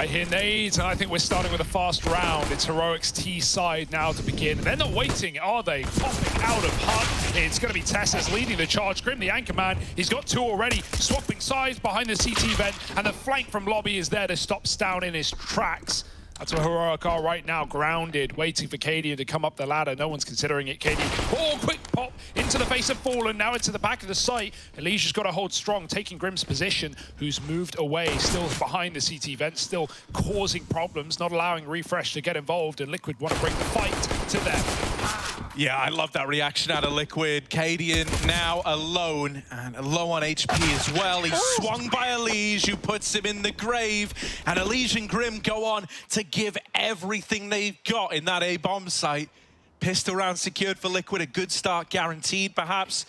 I hear nades, and I think we're starting with a fast round. It's Heroic's T side now to begin. They're not waiting, are they? Popping out of hut. It's going to be Tess's leading the charge. Grim, the anchor man, he's got two already. Swapping sides behind the CT vent, and the flank from Lobby is there to stop Stown in his tracks. That's where Heroic are right now, grounded, waiting for Cadian to come up the ladder. No one's considering it. Cadian, oh, quick pop into the face of Fallen, now into the back of the site. Elijah's got to hold strong, taking Grim's position, who's moved away, still behind the CT vent, still causing problems, not allowing Refresh to get involved, and Liquid want to bring the fight to them. Yeah, I love that reaction out of Liquid. Cadian now alone, and low on HP as well. He's swung by Elige, who puts him in the grave, and Elige and Grim go on to give everything they've got in that A-bomb site. Pistol round secured for Liquid, a good start guaranteed perhaps.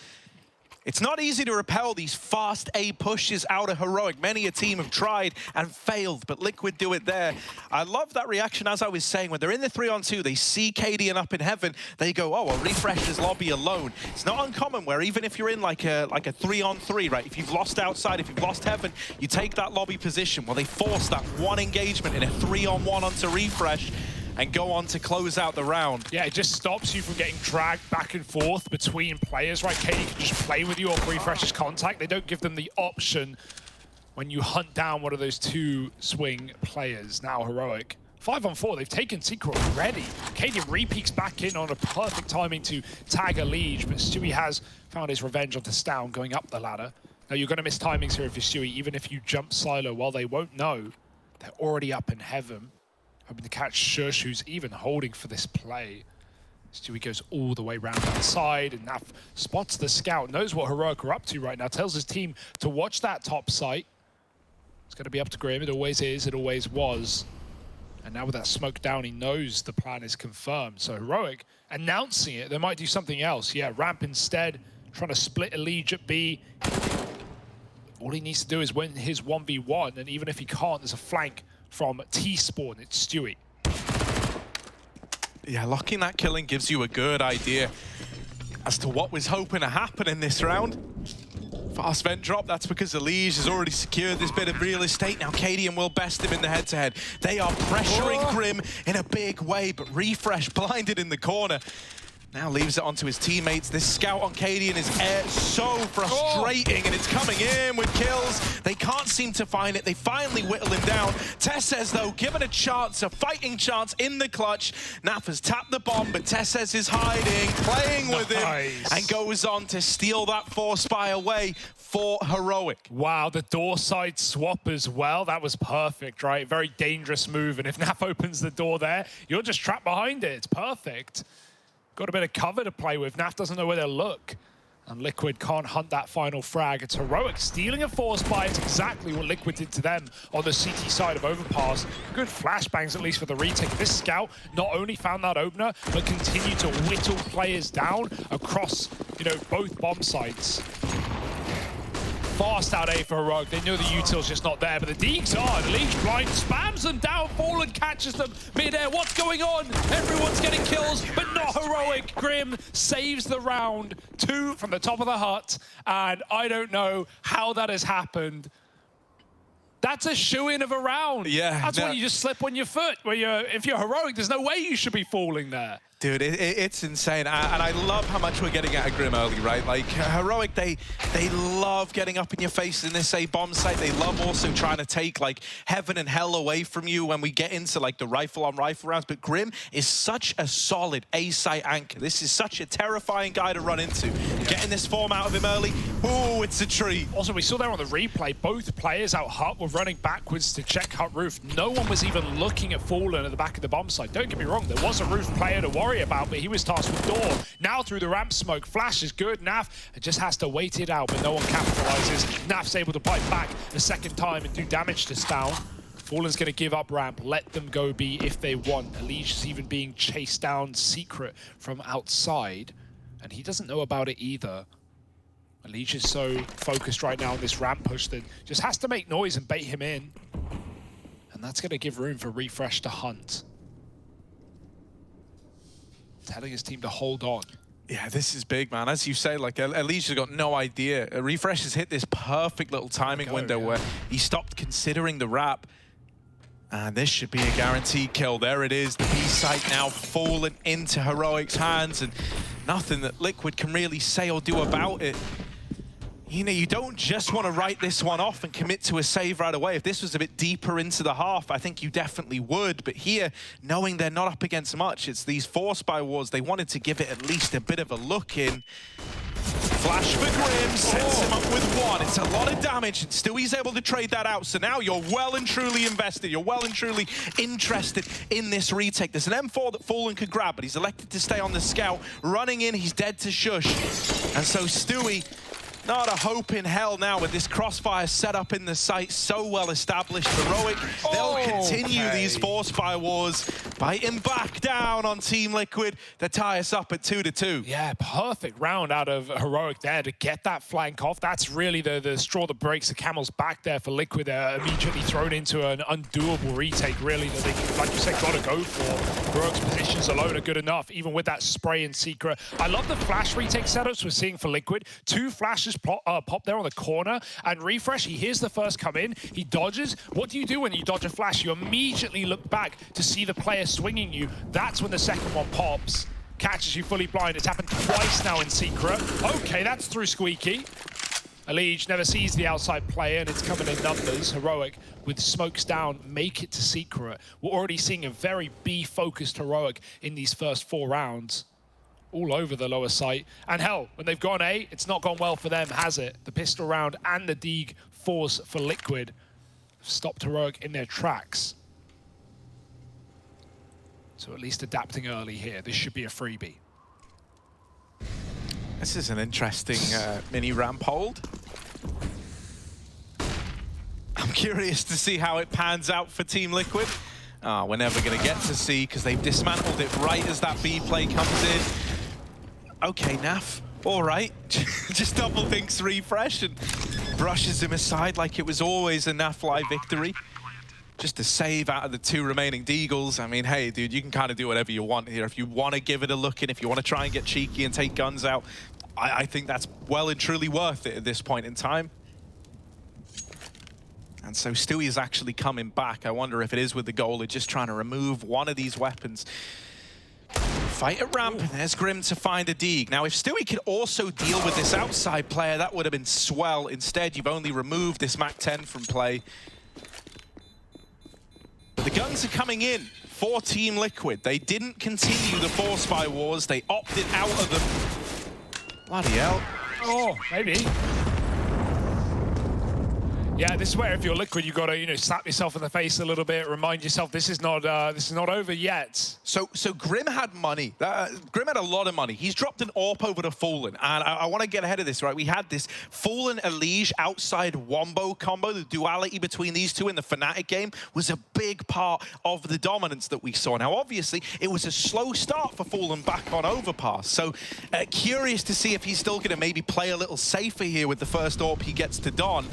It's not easy to repel these fast A pushes out of Heroic. Many a team have tried and failed, but Liquid do it there. I love that reaction, as I was saying, when they're in the 3-on-2, they see Cadian up in heaven, they go, oh, well, Refresh his lobby alone. It's not uncommon where even if you're in like a 3-on-3, right? If you've lost outside, if you've lost heaven, you take that lobby position. Well, they force that one engagement in a 3-on-1 onto Refresh and go on to close out the round. Yeah, it just stops you from getting dragged back and forth between players, right? Katie can just play with you off Refresh's contact. They don't give them the option when you hunt down one of those two swing players. Now Heroic, 5-on-4, they've taken Secret already. Cadian re-peeks back in on a perfect timing to tag Elige, but Stewie has found his revenge onto Stown going up the ladder. Now you're gonna miss timings here if you're Stewie, even if you jump silo, well, they won't know. They're already up in heaven. Hoping to catch Shush, who's even holding for this play. Stewie goes all the way round outside, and Naf spots the scout, knows what Heroic are up to right now, tells his team to watch that top site. It's going to be up to Grim, it always is, it always was. And now with that smoke down, he knows the plan is confirmed. So Heroic announcing it, they might do something else. Yeah, ramp instead, trying to split Elige at B. All he needs to do is win his 1v1, and even if he can't, there's a flank from T-Spawn, it's Stewie. Yeah, locking that killing gives you a good idea as to what was hoping to happen in this round. Fast vent drop, that's because Elige has already secured this bit of real estate. Now Cadian will best him in the head-to-head. They are pressuring Grim in a big way, but Refresh blinded in the corner. Now leaves it onto his teammates. This scout on Cadian is so frustrating, and it's coming in with kills. They can't seem to find it. They finally whittle him down. Tessez, though, given a chance, a fighting chance in the clutch. Naf has tapped the bomb, but Tessez is hiding, playing with him, and goes on to steal that force spy away for Heroic. Wow, the door side swap as well. That was perfect, right? Very dangerous move, and if Naf opens the door there, you're just trapped behind it. It's perfect. Got a bit of cover to play with. Naf doesn't know where to look. And Liquid can't hunt that final frag. It's Heroic stealing a force buy. It's exactly what Liquid did to them on the CT side of Overpass. Good flashbangs, at least for the retake. This scout not only found that opener, but continued to whittle players down across, you know, both bomb sites. Fast out A for Heroic. They know the util's just not there, but the Deegs are. The Elige blind spams them down. Fallen catches them mid-air. What's going on? Everyone's getting kills, but not Heroic. Grim saves the round. 2 from the top of the hut, and I don't know how that has happened. That's a shoe-in of a round. Yeah. That's when you just slip on your foot. If you're Heroic, there's no way you should be falling there. Dude, it's insane, and I love how much we're getting out of Grim early, right? Like, Heroic, they love getting up in your face in this A-bomb site. They love also trying to take, like, heaven and hell away from you when we get into, like, the rifle-on-rifle rounds. But Grim is such a solid A-site anchor. This is such a terrifying guy to run into. Yeah. Getting this form out of him early, ooh, it's a treat. Also, we saw there on the replay, both players out hut were running backwards to check hut roof. No one was even looking at Fallen at the back of the bomb site. Don't get me wrong, there was a roof player to worry about, but he was tasked with door. Now through the ramp smoke, flash is good. Naf just has to wait it out, but no one capitalizes. Naf's able to bite back a second time and do damage to Stown. Fallen's going to give up ramp, let them go B if they want. Elige's even being chased down secret from outside, and he doesn't know about it either. Elige is so focused right now on this ramp push that just has to make noise and bait him in. And that's going to give room for Refresh to hunt. Telling his team to hold on. Yeah, this is big, man. As you say, like, Elijah's got no idea. Refresh has hit this perfect little timing window where he stopped considering the wrap. And this should be a guaranteed kill. There it is. The B site now fallen into Heroic's hands, and nothing that Liquid can really say or do about it. You know, you don't just want to write this one off and commit to a save right away. If this was a bit deeper into the half, I think you definitely would. But here, knowing they're not up against much, it's these force by wars. They wanted to give it at least a bit of a look in. Flash for Grim, sets him up with one. It's a lot of damage, and Stewie's able to trade that out. So now you're well and truly invested. You're well and truly interested in this retake. There's an M4 that Fallen could grab, but he's elected to stay on the scout. Running in, he's dead to Shush. And so Stewie, not a hope in hell now with this crossfire set up in the site, so well established. Heroic, they'll continue these force by wars, biting back down on Team Liquid to tie us up at 2-2. Yeah, perfect round out of Heroic there to get that flank off. That's really the straw that breaks the camel's back there for Liquid. They're immediately thrown into an undoable retake, really, that they, like you said, got to go for. Heroic's positions alone are good enough, even with that spray in Secret. I love the flash retake setups we're seeing for Liquid. 2 flashes pop there on the corner, and Refresh, he hears the first come in, he dodges. What do you do when you dodge a flash? You immediately look back to see the player swinging you. That's when the second one pops, catches you fully blind. It's happened twice now in Secret. Okay, that's through Squeaky. Elige never sees the outside player, and it's coming in numbers. Heroic, with smokes down, make it to Secret. We're already seeing a very B-focused Heroic in these first 4 rounds. All over the lower site. And hell, when they've gone A, it's not gone well for them, has it? The pistol round and the Deeg force for Liquid stopped Heroic in their tracks. So at least adapting early here. This should be a freebie. This is an interesting mini ramp hold. I'm curious to see how it pans out for Team Liquid. We're never going to get to see because they've dismantled it right as that B play comes in. Okay, Naf, all right. Just double thinks Refresh and brushes him aside like it was always a Naf-Fly victory. Just a save out of the 2 remaining Deagles. I mean, hey, dude, you can kind of do whatever you want here. If you want to give it a look in, if you want to try and get cheeky and take guns out, I think that's well and truly worth it at this point in time. And so Stewie is actually coming back. I wonder if it is with the goal of just trying to remove one of these weapons. Fight at ramp, and there's Grim to find a Deeg. Now, if Stewie could also deal with this outside player, that would have been swell. Instead, you've only removed this MAC-10 from play. But the guns are coming in for Team Liquid. They didn't continue the force by wars. They opted out of them. Bloody hell. Oh, maybe. Yeah, this is where if you're Liquid, you've got to, you know, slap yourself in the face a little bit, remind yourself this is not over yet. So Grim had money. Grim had a lot of money. He's dropped an AWP over to Fallen, and I want to get ahead of this, right? We had this Fallen Elige outside Wombo combo. The duality between these two in the Fnatic game was a big part of the dominance that we saw. Now, obviously, it was a slow start for Fallen back on Overpass. So curious to see if he's still going to maybe play a little safer here with the first AWP he gets to don.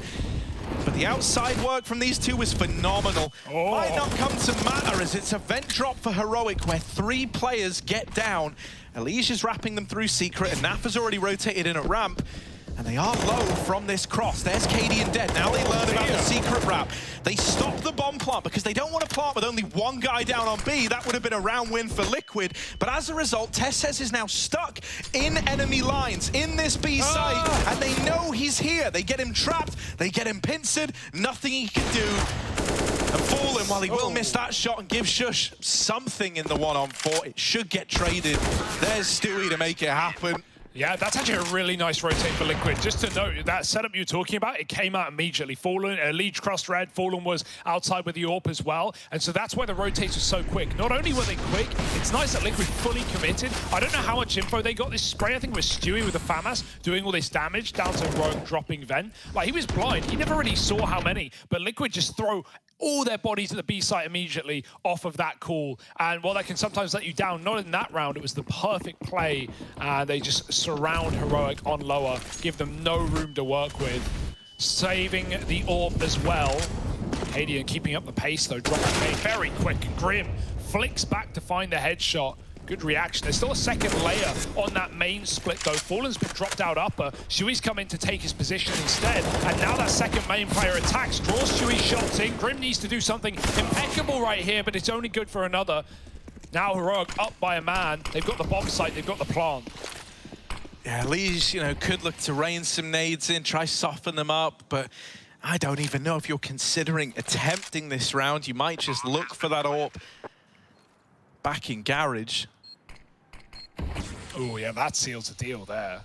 But the outside work from these two was phenomenal. Might not come to matter as it's a vent drop for Heroic where 3 players get down. Elige is wrapping them through Secret, and Naf has already rotated in at ramp. And they are low from this cross. There's Cadian dead. Now they learn about the Secret wrap. They stop the bomb plant because they don't want to plant with only 1 guy down on B. That would have been a round win for Liquid. But as a result, Tesses is now stuck in enemy lines in this B site. And they know he's here. They get him trapped. They get him pincered. Nothing he can do. And Fallen, while he will miss that shot and give Shush something in the 1-on-4, it should get traded. There's Stewie to make it happen. Yeah, that's actually a really nice rotate for Liquid. Just to note, that setup you're talking about, it came out immediately. Fallen, Elige crossed red, Fallen was outside with the AWP as well. And so that's why the rotates were so quick. Not only were they quick, it's nice that Liquid fully committed. I don't know how much info they got. This spray, I think it was Stewie with the FAMAS doing all this damage down to Rogue dropping Vent. Like, he was blind. He never really saw how many. But Liquid just throw all their bodies at the B site immediately off of that call. And while that can sometimes let you down, not in that round, it was the perfect play. They just surround Heroic on lower, give them no room to work with. Saving the AWP as well. Cadian keeping up the pace though, dropping A very quick. Grim flicks back to find the headshot. Good reaction. There's still a second layer on that main split, though. Fallen's been dropped out upper. Shui's come in to take his position instead. And now that second main player attacks, draws Shui's shots in. Grim needs to do something impeccable right here, but it's only good for another. Now Heroic up by a man. They've got the bomb site, they've got the plant. Yeah, Lige, could look to rain some nades in, try soften them up, but I don't even know if you're considering attempting this round. You might just look for that AWP back in garage. Oh yeah, that seals the deal there.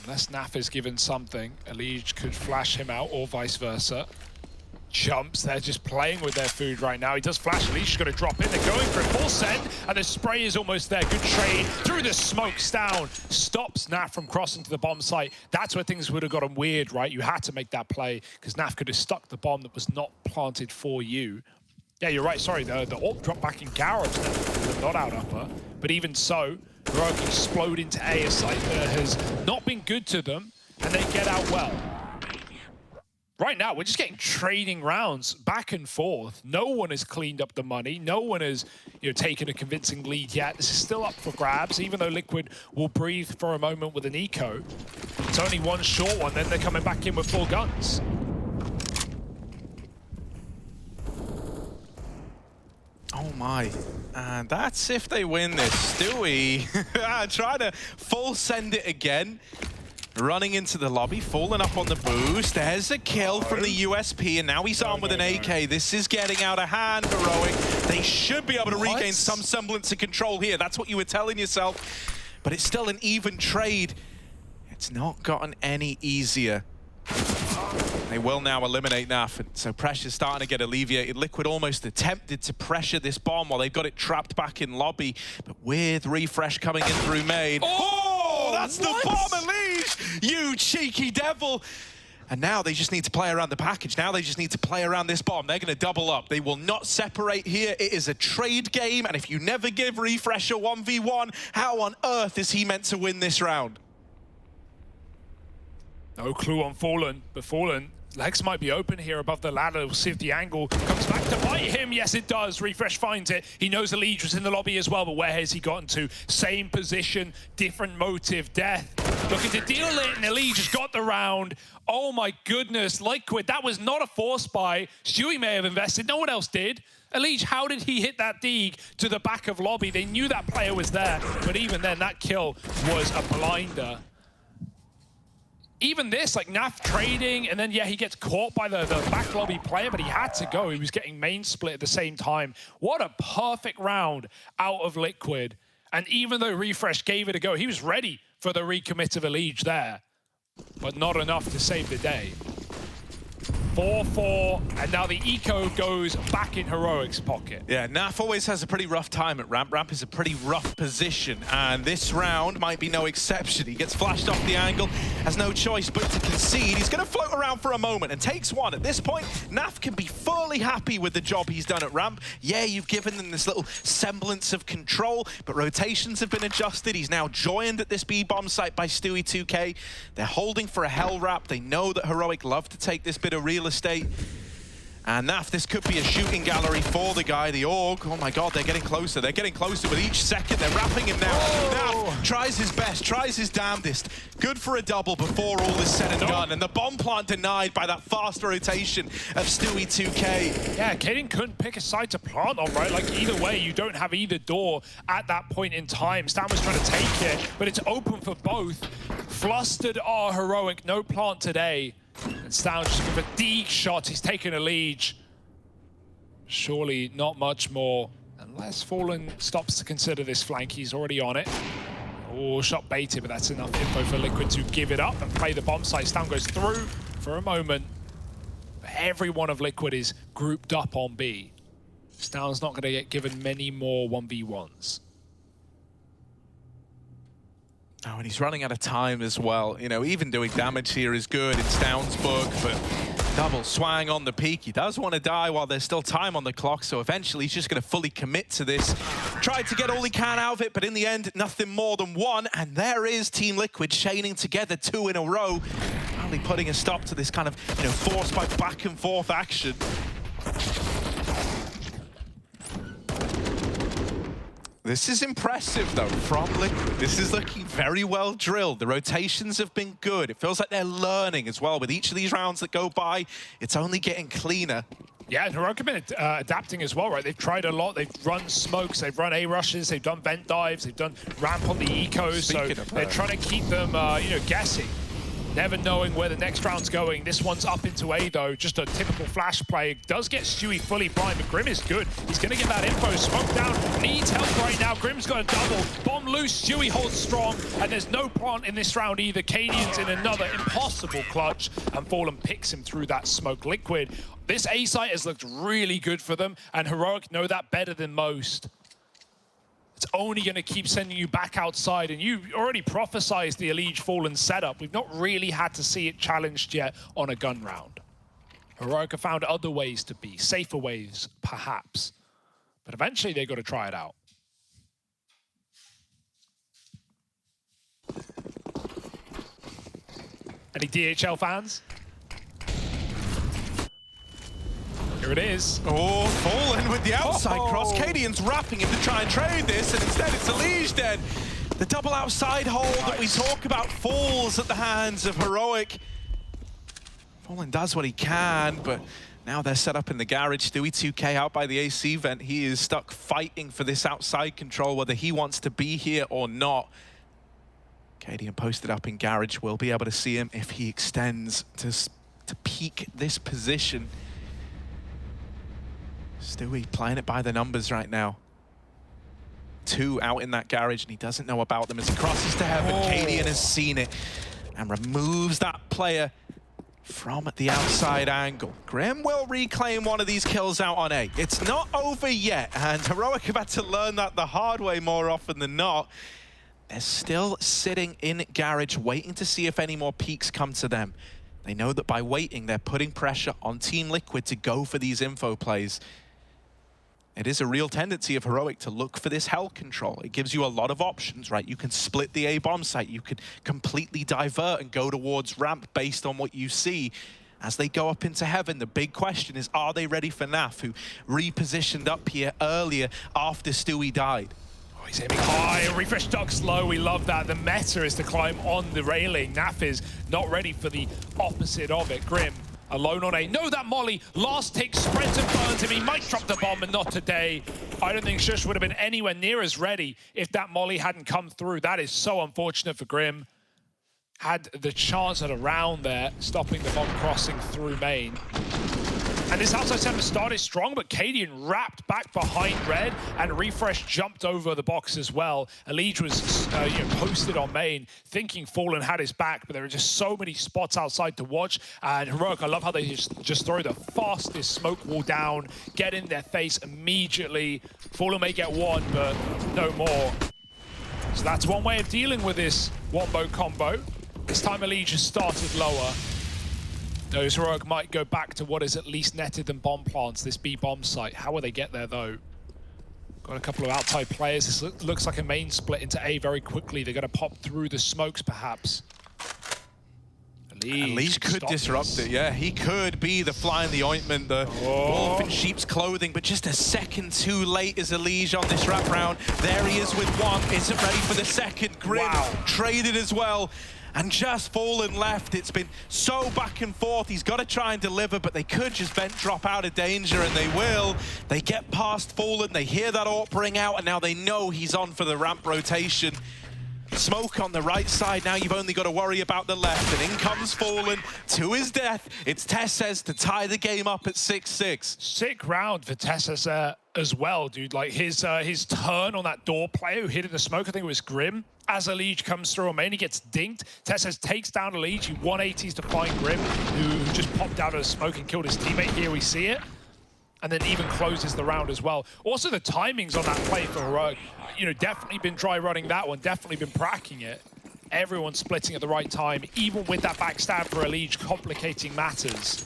Unless Naf is given something, Elige could flash him out or vice versa. Jumps, they're just playing with their food right now. He does flash, Elige's gonna drop in, they're going for a full send, and the spray is almost there. Good trade through the smokes down. Stops Naf from crossing to the bomb site. That's where things would have gotten weird, right? You had to make that play, because Naf could have stuck the bomb that was not planted for you. Yeah, you're right, sorry, the AWP dropped back in garage then, not out upper. But even so, Heroic explode into A, a site that has not been good to them, and they get out well. Right now, we're just getting trading rounds back and forth. No one has cleaned up the money. No one has taken a convincing lead yet. This is still up for grabs, even though Liquid will breathe for a moment with an eco. It's only one short one, then they're coming back in with full guns. Oh my, and that's if they win this. Stewie trying to full send it again. Running into the lobby, falling up on the boost. There's a kill from the USP, and now he's armed with an AK. This is getting out of hand, Heroic. They should be able to regain some semblance of control here. That's what you were telling yourself. But it's still an even trade. It's not gotten any easier. They will now eliminate Naf, and so pressure's starting to get alleviated. Liquid almost attempted to pressure this bomb while they've got it trapped back in lobby, but with refresh coming in through main. Oh, that's the bomb, Elige! You cheeky devil! And now they just need to play around the package. Now they just need to play around this bomb. They're going to double up. They will not separate here. It is a trade game, and if you never give refresh a 1v1, how on earth is he meant to win this round? No clue on Fallen, but Fallen, legs might be open here above the ladder. We'll see if the angle comes back to bite him. Yes, it does. Refresh finds it. He knows Elige was in the lobby as well, but where has he gotten to? Same position, different motive, death. Looking to deal it, and Elige has got the round. Oh my goodness, Liquid, that was not a force buy. Stewie may have invested, no one else did. Elige, how did he hit that dig to the back of lobby? They knew that player was there, but even then, that kill was a blinder. Even this, like Naf trading, and then yeah, he gets caught by the back lobby player, but he had to go. He was getting main split at the same time. What a perfect round out of Liquid. And even though Refresh gave it a go, he was ready for the recommit of Elige there, but not enough to save the day. 4-4, and now the eco goes back in Heroic's pocket. Yeah, Naf always has a pretty rough time at ramp. Ramp is a pretty rough position, and this round might be no exception. He gets flashed off the angle, has no choice but to concede. He's going to float around for a moment and takes one. At this point, Naf can be fully happy with the job he's done at ramp. Yeah, you've given them this little semblance of control, but rotations have been adjusted. He's now joined at this B-bomb site by Stewie 2K. They're holding for a hell wrap. They know that Heroic love to take this bit of real estate. And Naf, this could be a shooting gallery for the guy, the Org. Oh my god, they're getting closer. They're getting closer with each second. They're wrapping him now. Oh. Naf tries his best, tries his damnedest. Good for a double before all is said and done. And the bomb plant denied by that fast rotation of Stewie 2K. Yeah, Kaden couldn't pick a side to plant on, right? Like either way, you don't have either door at that point in time. Stan was trying to take it, but it's open for both. Flustered are Heroic, no plant today. And Stan just with a dig shot, he's taken Elige. Surely not much more, unless Fallen stops to consider this flank. He's already on it. Oh, shot baited, but that's enough info for Liquid to give it up and play the bomb site. Stan goes through for a moment. But every one of Liquid is grouped up on B. Stan's not going to get given many more 1v1s. Oh, and he's running out of time as well. You know, even doing damage here is good in Stown's book, but double swang on the peak. He does want to die while there's still time on the clock, so eventually he's just going to fully commit to this. Tried to get all he can out of it, but in the end, nothing more than one. And there is Team Liquid chaining together 2 in a row, only putting a stop to this kind of, forced by back and forth action. This is impressive, though, from Liquid. This is looking very well drilled. The rotations have been good. It feels like they're learning as well. With each of these rounds that go by, it's only getting cleaner. Yeah, and Heroic have been adapting as well, right? They've tried a lot. They've run smokes, they've run A rushes, they've done vent dives, they've done ramp on the ecos. So they're trying to keep them, guessing. Never knowing where the next round's going. This one's up into A, though. Just a typical flash play. Does get Stewie fully blind, but Grim is good. He's going to get that info. Smoke down. Needs help right now. Grim's got a double. Bomb loose. Stewie holds strong. And there's no plant in this round either. Cadian's in another impossible clutch. And Fallen picks him through that smoke. Liquid. This A site has looked really good for them. And Heroic know that better than most. It's only going to keep sending you back outside, and you already prophesized the Elige Fallen setup. We've not really had to see it challenged yet on a gun round. Heroic have found other ways to be, safer ways, perhaps. But eventually they've got to try it out. Any DHL fans? Here it is. Oh, Fallen with the outside cross. Cadian's wrapping him to try and trade this, and instead it's Elige dead. The double outside hold that we talk about falls at the hands of Heroic. Fallen does what he can, but now they're set up in the garage. Stewie 2K out by the AC vent. He is stuck fighting for this outside control, whether he wants to be here or not. Cadian posted up in garage. We'll be able to see him if he extends to peak this position. Stewie playing it by the numbers right now. 2 out in that garage, and he doesn't know about them as he crosses to heaven. Cadian has seen it and removes that player from the outside angle. Grim will reclaim one of these kills out on A. It's not over yet, and Heroic have had to learn that the hard way more often than not. They're still sitting in garage, waiting to see if any more peaks come to them. They know that by waiting, they're putting pressure on Team Liquid to go for these info plays. It is a real tendency of Heroic to look for this hell control. It gives you a lot of options, right? You can split the A bomb site. You could completely divert and go towards ramp based on what you see. As they go up into heaven, the big question is, are they ready for Naf, who repositioned up here earlier after Stewie died? Oh, he's aiming high. Refresh ducks low. We love that. The meta is to climb on the railing. Naf is not ready for the opposite of it. Grim alone on A. No, that molly. Last tick, spreads and burns him. He might drop the bomb, but not today. I don't think Shush would have been anywhere near as ready if that molly hadn't come through. That is so unfortunate for Grim. Had the chance at a round there, stopping the bomb crossing through main. And this outside center started strong, but Cadian wrapped back behind red, and Refresh jumped over the box as well. Elige was posted on main, thinking Fallen had his back, but there are just so many spots outside to watch. And Heroic, I love how they just throw the fastest smoke wall down, get in their face immediately. Fallen may get one, but no more. So that's one way of dealing with this wombo combo. This time Elige has started lower. Those Heroic might go back to what is at least netted than bomb plants, this B bomb site. How will they get there, though? Got a couple of outside players. This looks like a main split into A very quickly. They're going to pop through the smokes, perhaps. Elige could disrupt it, yeah. He could be the fly in the ointment, the wolf in sheep's clothing, but just a second too late is Elige on this wrap round. There he is with one, isn't ready for the second. Grim traded as well. And just Fallen left. It's been so back and forth. He's got to try and deliver, but they could just vent drop out of danger, and they will. They get past Fallen. They hear that AWP ring out, and now they know he's on for the ramp rotation. Smoke on the right side. Now you've only got to worry about the left, and in comes Fallen to his death. It's Tesses to tie the game up at 6-6. Sick round for Tesses as well, dude. Like his turn on that door player who hit in the smoke, I think it was Grim. As Elige comes through on main, he gets dinked. Tesses takes down Elige. He 180s to find Grim, who just popped out of the smoke and killed his teammate. Here we see it. And then even closes the round as well. Also, the timings on that play for Heroic, definitely been dry running that one, definitely been pracking it. Everyone splitting at the right time, even with that backstab for Elige complicating matters.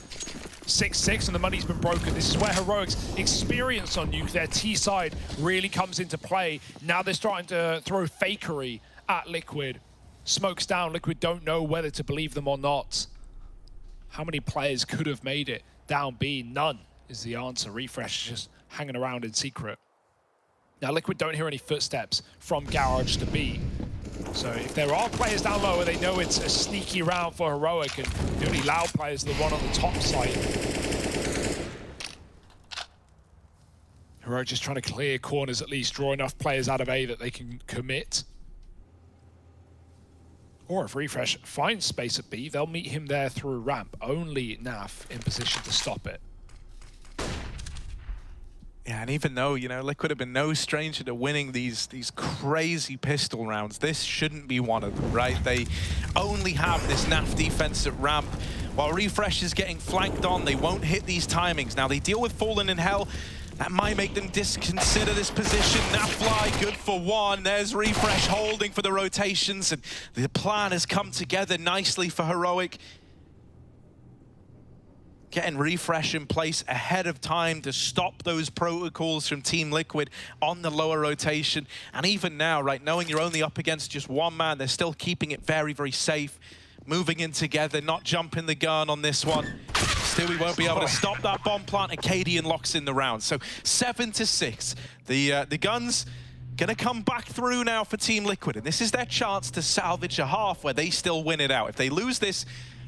6-6 and the money's been broken. This is where Heroic's experience on Nuke, their T side, really comes into play. Now they're starting to throw fakery at Liquid. Smoke's down. Liquid don't know whether to believe them or not. How many players could have made it down B? None is the answer. Refresh is just hanging around in secret. Now, Liquid don't hear any footsteps from Garage to B. So if there are players down lower, they know it's a sneaky round for Heroic, and the only loud players are the one on the top side. Heroic just trying to clear corners, at least draw enough players out of A that they can commit. Or if Refresh finds space at B, they'll meet him there through ramp. Only Naf in position to stop it. Yeah, and even though, Liquid have been no stranger to winning these crazy pistol rounds, this shouldn't be one of them, right? They only have this NAF defense at ramp. While Refresh is getting flanked on, they won't hit these timings. Now, they deal with Fallen in Hell. That might make them disconsider this position. Nafly, good for one. There's Refresh holding for the rotations, and the plan has come together nicely for Heroic. Getting Refresh in place ahead of time to stop those protocols from Team Liquid on the lower rotation. And even now, right, knowing you're only up against just one man, they're still keeping it very, very safe. Moving in together, not jumping the gun on this one. Stewie won't be able to stop that bomb plant, and Cadian locks in the round. So 7-6. The guns gonna come back through now for Team Liquid, and this is their chance to salvage a half where they still win it out. If they lose this,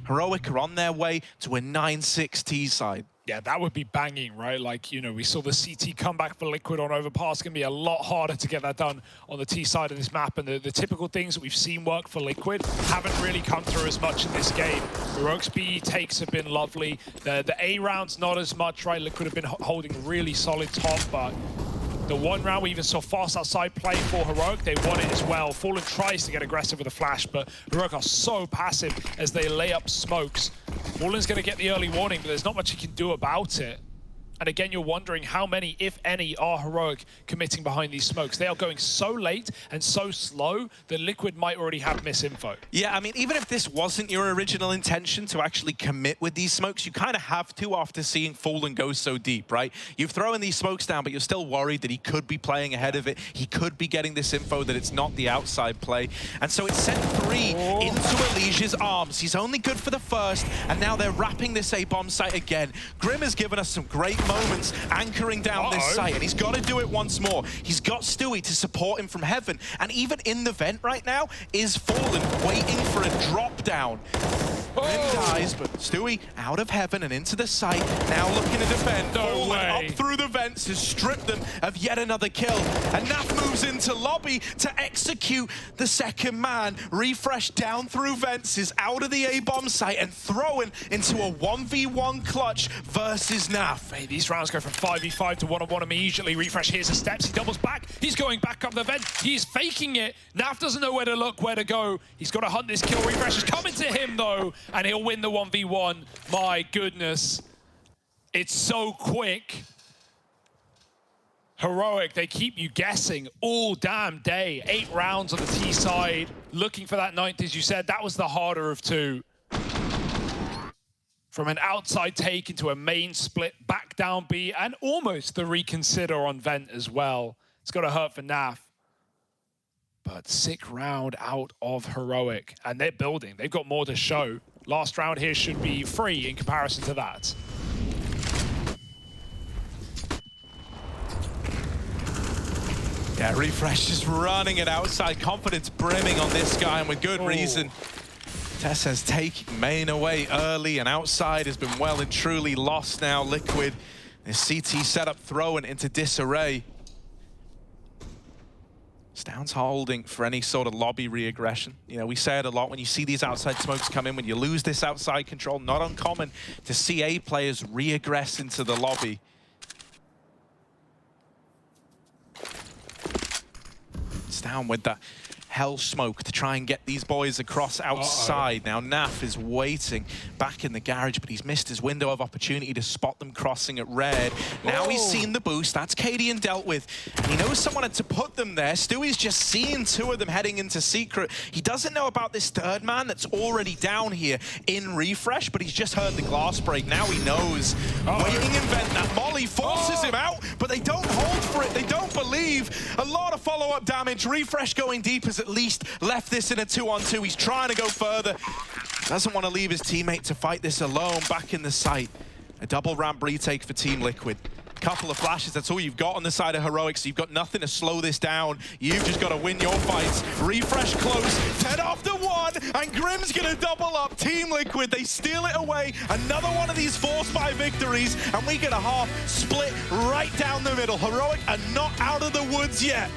Heroic are on their way to a 9-6 T side. Yeah, that would be banging, right? Like, we saw the CT comeback for Liquid on Overpass. It's going to be a lot harder to get that done on the T side of this map. And the typical things that we've seen work for Liquid haven't really come through as much in this game. Heroic's B takes have been lovely. The A rounds, not as much, right? Liquid have been holding really solid top, but the one round we even saw fast outside play for Heroic, they won it as well. Fallen tries to get aggressive with a flash, but Heroic are so passive as they lay up smokes. Fallen's going to get the early warning, but there's not much he can do about it. And again, you're wondering how many, if any, are Heroic committing behind these smokes. They are going so late and so slow that Liquid might already have misinfo. Yeah, I mean, even if this wasn't your original intention to actually commit with these smokes, you kind of have to after seeing Fallen go so deep, right? You've thrown these smokes down, but you're still worried that he could be playing ahead of it. He could be getting this info that it's not the outside play. And so it sent 3 into Alicia's arms. He's only good for the first, and now they're wrapping this A-bomb site again. Grim has given us some great moments anchoring down this site, and he's got to do it once more. He's got Stewie to support him from heaven, and even in the vent right now is Fallen waiting for a drop down. Grim dies, but Stewie out of heaven and into the site, now looking to defend. Fallen up through the vents to strip them of yet another kill, and Naf moves into lobby to execute the second man. Refresh down through vents, is out of the A-bomb site and throwing into a 1v1 clutch versus Naf. Hey, these rounds go from 5v5 to 1-on-1 immediately. Refresh hears the steps, he doubles back, he's going back up the vent, he's faking it. Naf doesn't know where to look, where to go. He's got to hunt this kill. Refresh is coming to him though, and he'll win the 1v1. My goodness. It's so quick. Heroic, they keep you guessing all damn day. 8 rounds on the T side, looking for that 9th, as you said. That was the harder of 2. From an outside take into a main split, back down B, and almost the reconsider on vent as well. It's got to hurt for Naf. But sick round out of Heroic, and they're building. They've got more to show. Last round here should be free in comparison to that. Yeah, Refresh is running it outside. Confidence brimming on this guy, and with good reason. Tessa's taking main away early, and outside has been well and truly lost now. Liquid, this CT setup thrown into disarray. Stoun's holding for any sort of lobby re-aggression. We say it a lot when you see these outside smokes come in, when you lose this outside control, not uncommon to see A players re-aggress into the lobby. Stoun with that hell smoke to try and get these boys across outside. Now Naf is waiting back in the garage, but he's missed his window of opportunity to spot them crossing at red. Now he's seen the boost. That's Cadian dealt with. He knows someone had to put them there. Stewie's just seen 2 of them heading into secret. He doesn't know about this third man that's already down here in Refresh, but he's just heard the glass break. Now he knows. Waiting in vent. That molly forces him out, but they don't hold for it. They don't believe. A lot of follow-up damage. Refresh going deep as at least left this in a 2-on-2. He's trying to go further. Doesn't want to leave his teammate to fight this alone. Back in the site. A double ramp retake for Team Liquid. couple of flashes. That's all you've got on the side of Heroic, so you've got nothing to slow this down. You've just got to win your fights. Refresh close, 10 after 1, and Grim's going to double up. Team Liquid, they steal it away. Another one of these 4-spy victories, and we get a half split right down the middle. Heroic are not out of the woods yet.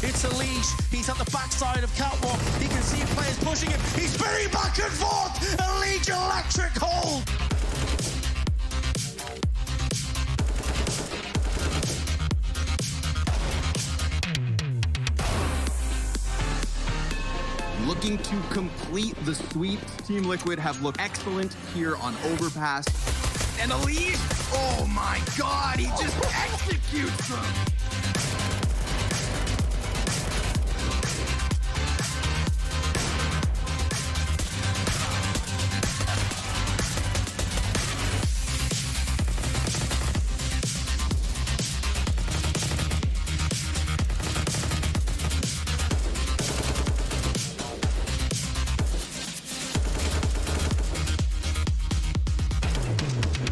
It's Elise. He's at the backside of Catwalk. He can see players pushing him. He's spinning back and forth. Elite electric hold. Looking to complete the sweep. Team Liquid have looked excellent here on Overpass. And Elise, oh my God, he just executes them.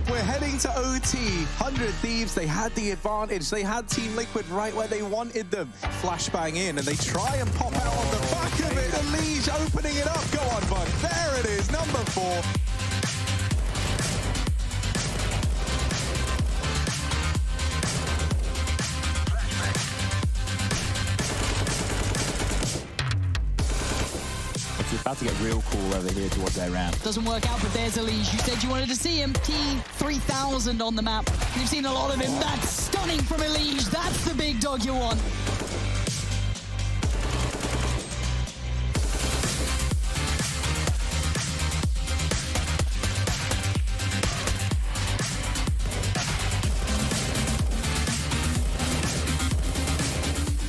We're heading to OT. 100 Thieves, they had the advantage. They had Team Liquid right where they wanted them. Flashbang in, and they try and pop out on the back of it. Elise opening it up. Go on, bud. There it is, number 4. It's about to get real cool over here towards their ramp. Doesn't work out, but there's Elise. You said you wanted to see him. T3000 on the map. You've seen a lot of him. That's stunning from Elise. That's the big dog you want.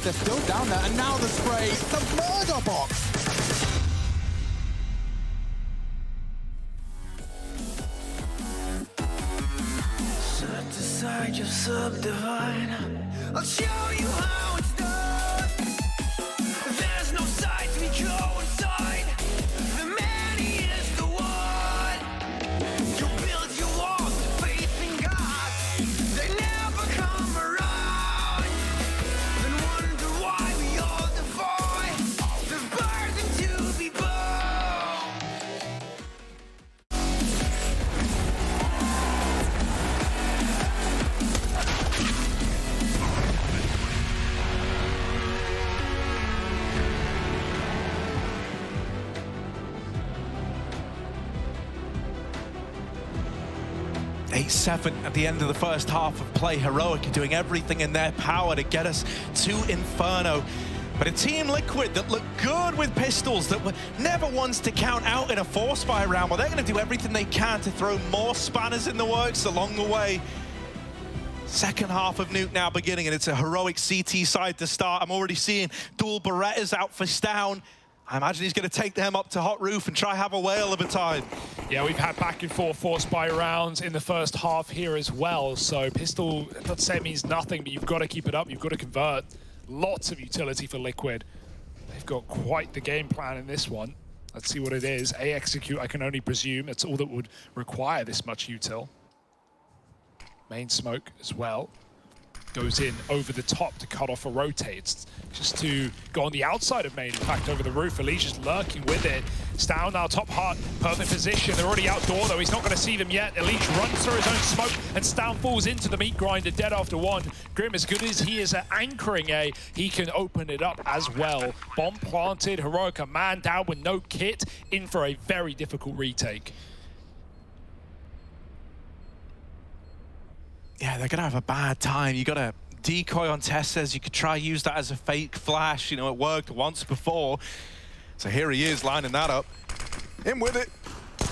They're still down there, and now the spray. The murder box. Side of subdivine. I'll show you how it's done. There's no side to be go inside. The man he is the one. You build your walls to faith in God. They never come around. And wonder why we all defy the burden to be born. Eight-7 at the end of the first half of play. Heroic are doing everything in their power to get us to Inferno. But a Team Liquid that look good with pistols, that were never ones to count out in a 4-spy round, well, they're going to do everything they can to throw more spanners in the works along the way. Second half of Nuke now beginning, and it's a Heroic CT side to start. I'm already seeing dual Berettas out for Stown. I imagine he's going to take them up to Hot Roof and try have a whale of a time. Yeah, we've had back and forth 4-spy rounds in the first half here as well. So pistol, not to say it means nothing, but you've got to keep it up. You've got to convert. Lots of utility for Liquid. They've got quite the game plan in this one. Let's see what it is. A execute, I can only presume. That's all that would require this much util. Main smoke as well. Goes in over the top to cut off a rotate. It's just to go on the outside of main, in fact, over the roof. Elise just lurking with it. Stown now top heart, perfect position. They're already outdoor though, he's not going to see them yet. Elise runs through his own smoke and Stown falls into the meat grinder, dead after 1. Grim, as good as he is at anchoring A, he can open it up as well. Bomb planted, Heroic a man down with no kit, in for a very difficult retake. Yeah, they're going to have a bad time. You got to decoy on Tessez. You could try use that as a fake flash. You know, it worked once before. So here he is lining that up. In with it.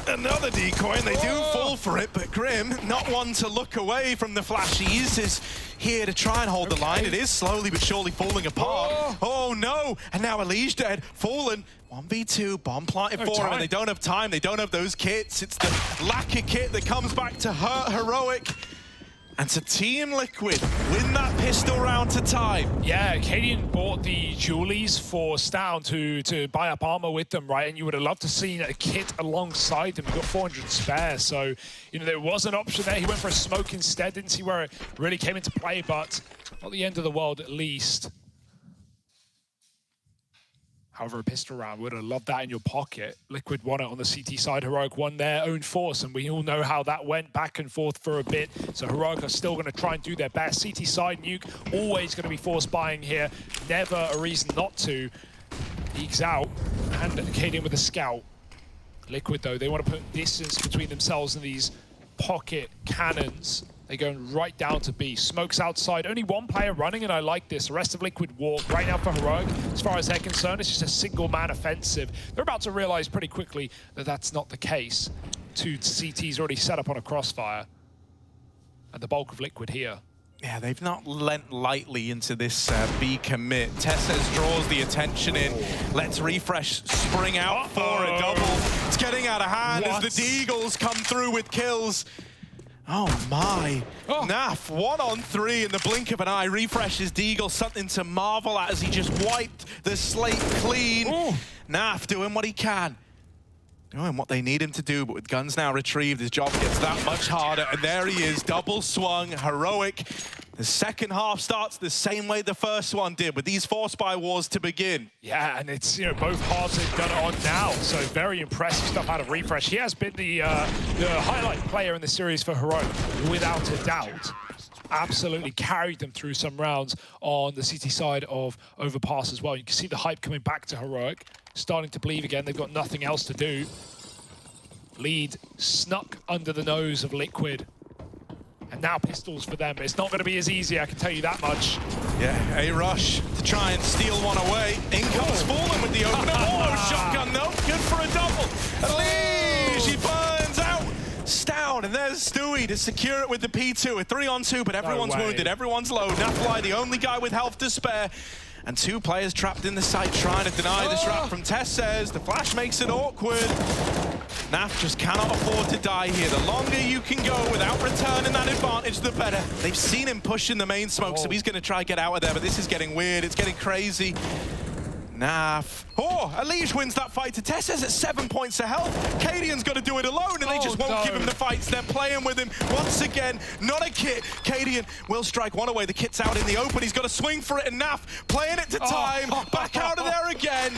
Another decoy, and they do fall for it, but Grim, not one to look away from the flash. He is here to try and hold the line. It is slowly but surely falling apart. Oh no! And now Elige dead, fallen. 1v2, bomb planted for him, and they don't have time. They don't have those kits. It's the lack of kit that comes back to hurt Heroic. And to Team Liquid win that pistol round to time. Yeah, Cadian bought the Julies for Stown to buy up armor with them, right? And you would have loved to see a kit alongside them. He got 400 spare, so you know there was an option there. He went for a smoke instead. Didn't see where it really came into play, but not the end of the world at least. However, a pistol round, would have loved that in your pocket. Liquid won it on the CT side. Heroic won their own force, and we all know how that went back and forth for a bit. So Heroic are still going to try and do their best. CT side, Nuke, always going to be force buying here. Never a reason not to. Ekes out, and Cadian with a scout. Liquid, though, they want to put distance between themselves and these pocket cannons. They're going right down to B. Smokes outside. Only one player running, and I like this. The rest of Liquid walk right now for Heroic. As far as they're concerned, it's just a single-man offensive. They're about to realize pretty quickly that that's not the case. 2 CTs already set up on a crossfire. And the bulk of Liquid here. Yeah, they've not lent lightly into this B commit. Tessez draws the attention in. Let's refresh spring out for a double. It's getting out of hand as the Deagles come through with kills. Oh my. Naf, 1 on 3 in the blink of an eye. Refreshes Deagle, something to marvel at as he just wiped the slate clean. Naf doing what he can. Doing what they need him to do, but with guns now retrieved, his job gets that much harder. And there he is, double swung, Heroic. The second half starts the same way the first one did, with these force buy wars to begin. Yeah, and it's, you know, both halves have done it on now, so very impressive stuff out of Refresh. He has been the highlight player in the series for Heroic, without a doubt. Absolutely carried them through some rounds on the CT side of Overpass as well. You can see the hype coming back to Heroic, starting to believe again. They've got nothing else to do. Lead snuck under the nose of Liquid. And now pistols for them. It's not going to be as easy, I can tell you that much. Yeah, a rush to try and steal one away. In comes Fallen with the opener. Oh, shotgun though. Good for a double. Elige, he burns out. Stown, and there's Stewie to secure it with the P2. A 3-on-2, but everyone's wounded. Everyone's low. Nafly, the only guy with health to spare. And 2 players trapped in the site trying to deny this wrap from Tessez. The flash makes it awkward. Naf just cannot afford to die here. The longer you can go without returning that advantage, the better. They've seen him push in the main smoke, so he's going to try to get out of there, but this is getting weird. It's getting crazy. Naf. Oh, Elige wins that fight to Tessez at 7 points of health. Cadian's got to do it alone, and they just won't give him the fights. They're playing with him once again. Not a kit. Cadian will strike one away. The kit's out in the open. He's got to swing for it, and Naf playing it to time. Back out of there again.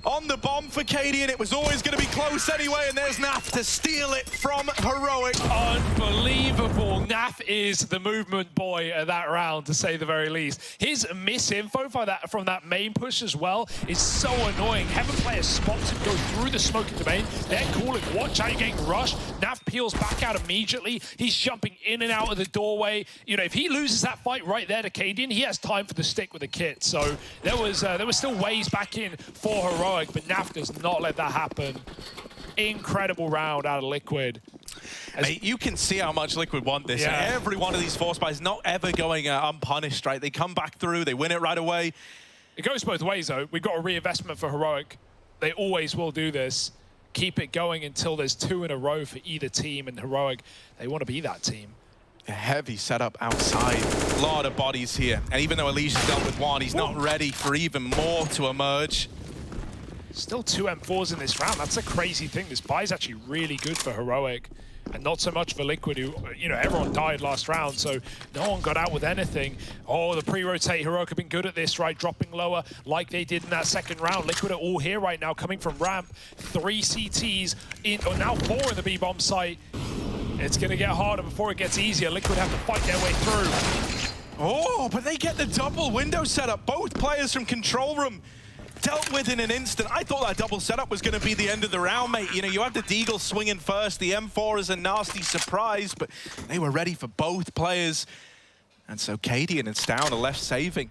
On the bomb for Cadian, it was always going to be close anyway, and there's Naf to steal it from Heroic. Unbelievable. Naf is the movement boy of that round, to say the very least. His misinfo from that main push as well is so annoying. Heaven players spots him go through the smoking domain. They're calling, watch out, you're getting rushed. Naf peels back out immediately. He's jumping in and out of the doorway. You know, if he loses that fight right there to Cadian, he has time for the stick with the kit. So there was still ways back in for Heroic. But Naf does not let that happen. Incredible round out of Liquid. Mate, you can see how much Liquid want this. Yeah. Every one of these force buys not ever going unpunished, right? They come back through, they win it right away. It goes both ways, though. We've got a reinvestment for Heroic. They always will do this. Keep it going until there's 2 in a row for either team, and Heroic, they want to be that team. A heavy setup outside. A lot of bodies here. And even though Elige's dealt with 1, he's not ready for even more to emerge. Still 2 M4s in this round. That's a crazy thing. This buy is actually really good for Heroic, and not so much for Liquid, who, you know, everyone died last round, so no one got out with anything. Oh, the pre-rotate. Heroic have been good at this, right? Dropping lower like they did in that second round. Liquid are all here right now, coming from ramp. 3 CTs, or now 4 in the B-bomb site. It's going to get harder before it gets easier. Liquid have to fight their way through. Oh, but they get the double window setup. Both players from control room dealt with in an instant. I thought that double setup was going to be the end of the round, mate. You know, you have the Deagle swinging first. The M4 is a nasty surprise, but they were ready for both players. And so Cadian and Stown are left saving.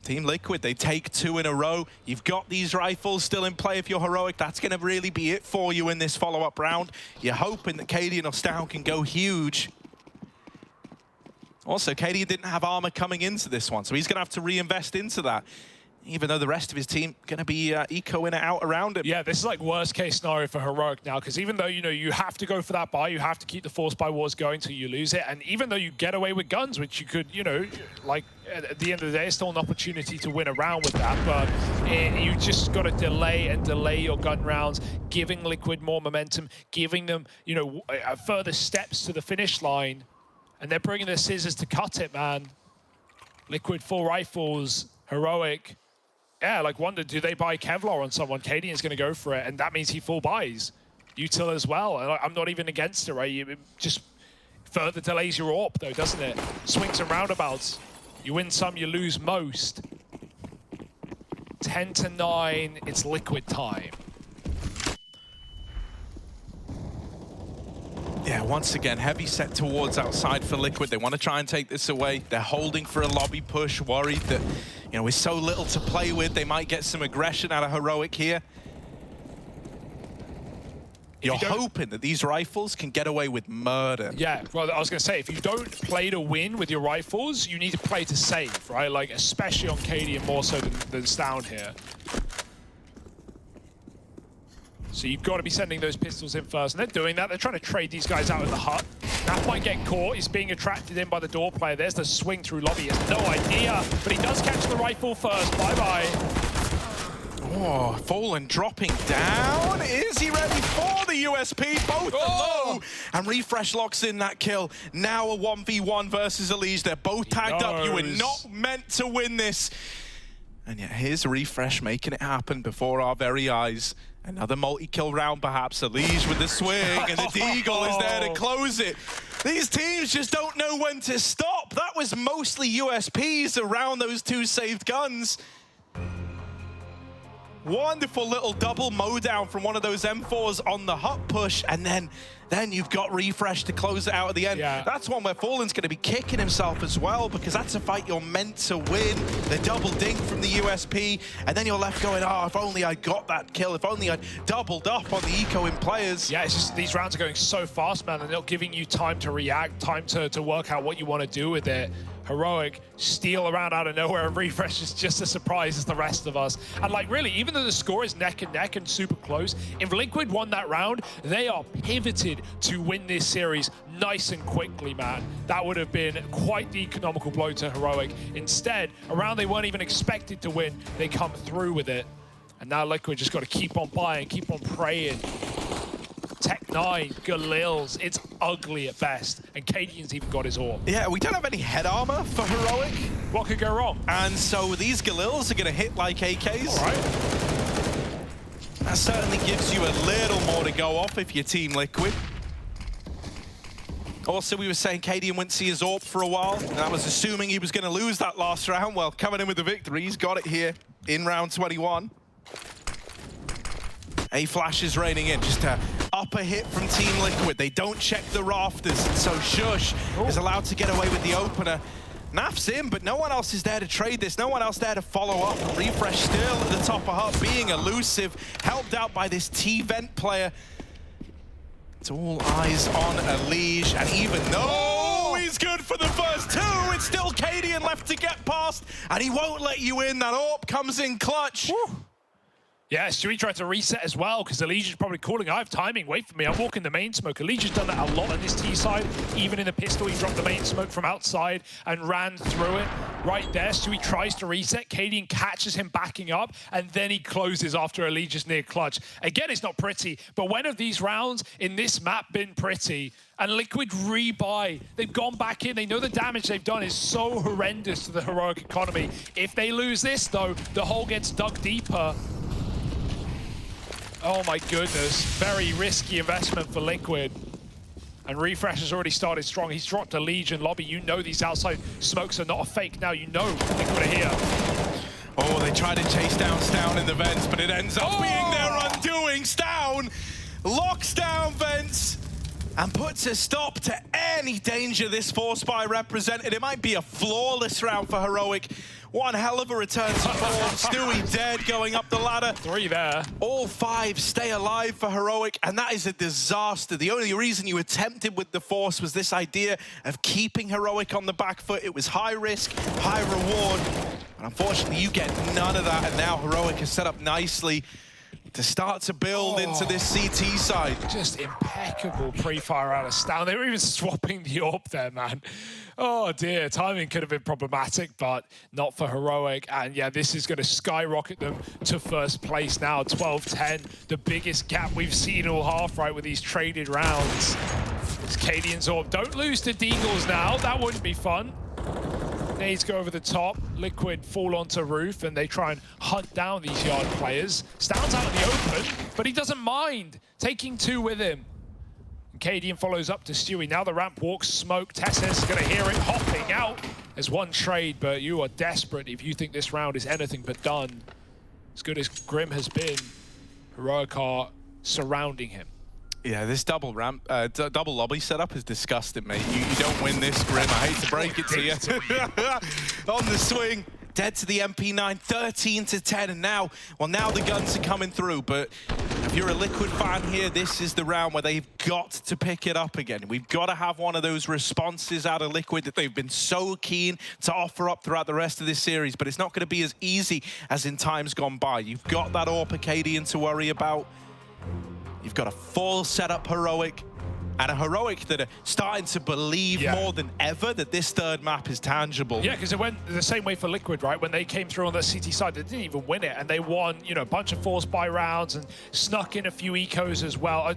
Team Liquid, they take 2 in a row. You've got these rifles still in play if you're Heroic. That's going to really be it for you in this follow-up round. You're hoping that Cadian or Stown can go huge. Also, Cadian didn't have armor coming into this one, so he's going to have to reinvest into that, even though the rest of his team going to be ecoing it out around him. Yeah, this is like worst case scenario for Heroic now, because even though, you know, you have to go for that buy, you have to keep the force buy wars going till you lose it, and even though you get away with guns, which you could, you know, like at the end of the day, it's still an opportunity to win a round with that, but you just got to delay and delay your gun rounds, giving Liquid more momentum, giving them, you know, further steps to the finish line, and they're bringing the scissors to cut it, man. Liquid full rifles, Heroic. Yeah, like wonder, do they buy Kevlar on someone? Cadian's going to go for it, and that means he full buys. Util as well, and I'm not even against it, right? It just further delays your AWP, though, doesn't it? Swings and roundabouts. You win some, you lose most. 10-9, it's Liquid time. Yeah, once again, heavy set towards outside for Liquid. They want to try and take this away. They're holding for a lobby push, worried that, you know, with so little to play with, they might get some aggression out of Heroic here. You're hoping that these rifles can get away with murder. Yeah, well, I was going to say, if you don't play to win with your rifles, you need to play to save, right? Like, especially on Cadian more so than Stown here. So you've got to be sending those pistols in first, and they're doing that. They're trying to trade these guys out in the hut. Naf might get caught. He's being attracted in by the door player. There's the swing through lobby. He has no idea, but he does catch the rifle first. Bye-bye. Oh, Fallen dropping down. Is he ready for the USP? Both are low. And Refresh locks in that kill. Now a 1v1 versus Elige. They're both tagged up. You were not meant to win this. And yet here's Refresh making it happen before our very eyes. Another multi-kill round, perhaps. Elige with the swing, and the Deagle is there to close it. These teams just don't know when to stop. That was mostly USPs around those 2 saved guns. Wonderful little double mow down from one of those M4s on the hut push, and then you've got Refresh to close it out at the end. Yeah. That's one where Fallen's going to be kicking himself as well, because that's a fight you're meant to win. The double dink from the USP, and then you're left going, oh, if only I got that kill, if only I'd doubled up on the eco in players. Yeah, it's just these rounds are going so fast, man, and they're not giving you time to react, time to work out what you want to do with it. Heroic steal around out of nowhere, and Refresh is just as surprised as the rest of us. And like really, even though the score is neck and neck and super close, if Liquid won that round, they are pivoted to win this series nice and quickly, man. That would have been quite the economical blow to Heroic. Instead, a round they weren't even expected to win, they come through with it. And now Liquid just got to keep on buying, keep on praying. Tech9, Galils, it's ugly at best. And Cadian's even got his AWP. Yeah, we don't have any head armor for Heroic. What could go wrong? And so these Galils are going to hit like AKs. All right. That certainly gives you a little more to go off if you're Team Liquid. Also, we were saying Cadian wouldn't see his AWP for a while, and I was assuming he was going to lose that last round. Well, coming in with the victory, he's got it here in round 21. A flash is raining in, just a upper hit from Team Liquid. They don't check the rafters, and so Shush is allowed to get away with the opener. Naf's in, but no one else is there to trade this. No one else there to follow up. Refresh still at the top of hut, being elusive, helped out by this T-Vent player. It's all eyes on Elige, and even though he's good for the first 2, it's still Cadian left to get past, and he won't let you in. That AWP comes in clutch. Woo. Yeah, Stewie tried to reset as well, because Elige is probably calling, I have timing, wait for me, I'm walking the main smoke. Elige has done that a lot on this T side. Even in the pistol, he dropped the main smoke from outside and ran through it. Right there, Stewie tries to reset, Cadian catches him backing up, and then he closes after Elige's near clutch. Again, it's not pretty, but when have these rounds in this map been pretty? And Liquid rebuy. They've gone back in. They know the damage they've done is so horrendous to the Heroic economy. If they lose this, though, the hole gets dug deeper. Oh my goodness, very risky investment for Liquid. And Refresh has already started strong. He's dropped a Legion lobby. You know these outside smokes are not a fake now. You know Liquid are here. Oh, they try to chase down Stown in the vents, but it ends up being their undoing. Stown locks down vents. and puts a stop to any danger this Force Buy represented. It might be a flawless round for Heroic. One hell of a return to form. Stewie dead going up the ladder. 3 there. All 5 stay alive for Heroic, and that is a disaster. The only reason you attempted with the Force was this idea of keeping Heroic on the back foot. It was high risk, high reward. And unfortunately, you get none of that, and now Heroic is set up nicely to start to build into this CT side. Just impeccable pre-fire out of Stan. They were even swapping the AWP there, man. Oh dear, timing could have been problematic, but not for Heroic. And yeah, this is going to skyrocket them to first place now. 12-10, the biggest gap we've seen all half, right, with these traded rounds. It's Cadian's AWP. Don't lose to Deagles now. That wouldn't be fun. Nades go over the top, Liquid fall onto roof, and they try and hunt down these Yard players. Stan's out in the open, but he doesn't mind taking 2 with him. And Cadian follows up to Stewie. Now the ramp walks, smoke. Tessa's gonna hear it hopping out. There's one trade, but you are desperate if you think this round is anything but done. As good as Grim has been, Heroic are surrounding him. Yeah, this double ramp, double lobby setup is disgusting, mate. You don't win this, Grim. I hate to break it to you. On the swing, dead to the MP9, 13-10, and now the guns are coming through. But if you're a Liquid fan here, this is the round where they've got to pick it up again. We've got to have one of those responses out of Liquid that they've been so keen to offer up throughout the rest of this series. But it's not going to be as easy as in times gone by. You've got that AWP Cadian to worry about. You've got a full setup Heroic, and a Heroic that are starting to believe more than ever that this third map is tangible. Yeah, because it went the same way for Liquid, right? When they came through on the CT side, they didn't even win it, and they won, you know, a bunch of Force Buy rounds and snuck in a few ecos as well.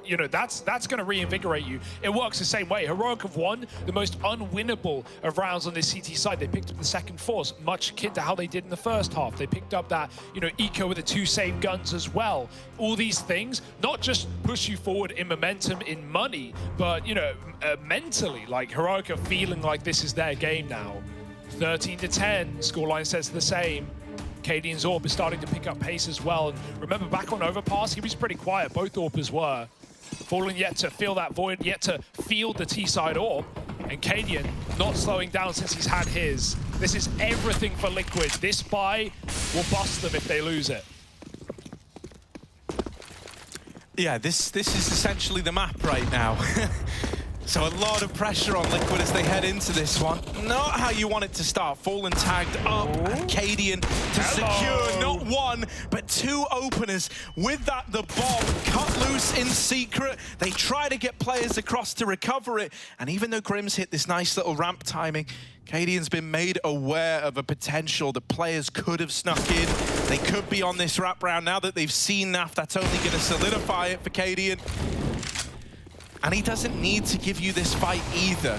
You know, that's going to reinvigorate you. It works the same way. Heroic have won the most unwinnable of rounds on this CT side. They picked up the second Force, much akin to how they did in the first half. They picked up that, you know, eco with the 2 save guns as well. All these things, not just push you forward in momentum, in money, but, you know, mentally, like Heroic are feeling like this is their game now. 13-10, scoreline says the same. Cadian's AWP is starting to pick up pace as well. And remember, back on Overpass, he was pretty quiet. Both AWPers were. Fallen yet to feel that void, yet to field the T-side AWP. And Cadian not slowing down since he's had his. This is everything for Liquid. This buy will bust them if they lose it. Yeah, this is essentially the map right now. So a lot of pressure on Liquid as they head into this one. Not how you want it to start. Fallen tagged up, and Cadian to secure not 1, but 2 openers. With that, the bomb cut loose in secret. They try to get players across to recover it. And even though Grim's hit this nice little ramp timing, Cadian's been made aware of a potential that players could have snuck in. They could be on this wrap round. Now that they've seen NAF, that's only going to solidify it for Cadian. And he doesn't need to give you this fight either.